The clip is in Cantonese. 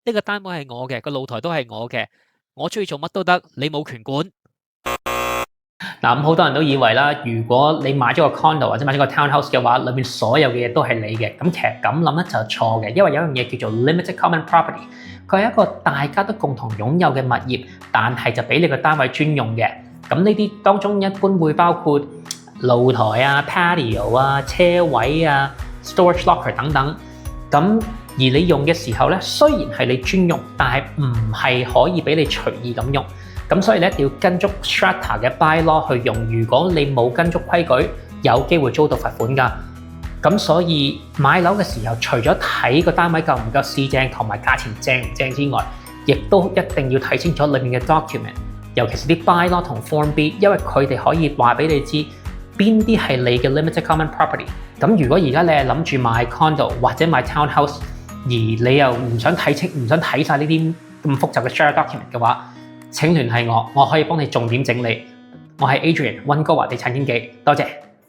呢個單位係我嘅，個露台都係我嘅，我中意做乜都得，你冇權管。嗱，咁好多人都以為啦，如果你買咗個 condo 或者買咗個 townhouse 嘅話，裏面所有嘅嘢都係你嘅。咁其實咁諗咧就係錯嘅，因為有一樣嘢叫做 limited common property，佢係一個大家都共同擁有嘅物業，但係就俾你個單位專用嘅。咁呢啲當中一般會包括露台啊、patio 啊、車位啊、storage locker 等等。咁而你用嘅時候咧，雖然係你專用，但係唔係可以俾你隨意咁用。咁所以你一定要跟足 Strata 嘅 bylaw 去用。如果你冇跟足規矩，有機會遭到罰款㗎。咁所以買樓嘅時候，除咗睇個單位夠唔夠市正同埋價錢正唔正之外，亦都一定要睇清楚裏面嘅 document，尤其是啲 bylaw 同 Form B，因為佢哋可以話俾你知邊啲係你嘅 limited common property。咁如果而家你係諗住買 condo 或者買 townhouse，而你又唔想睇晒呢啲咁複雜嘅 share document 嘅話，請聯繫我，我可以幫你重點整理。我係 Adrian，溫哥華地產經紀，多謝。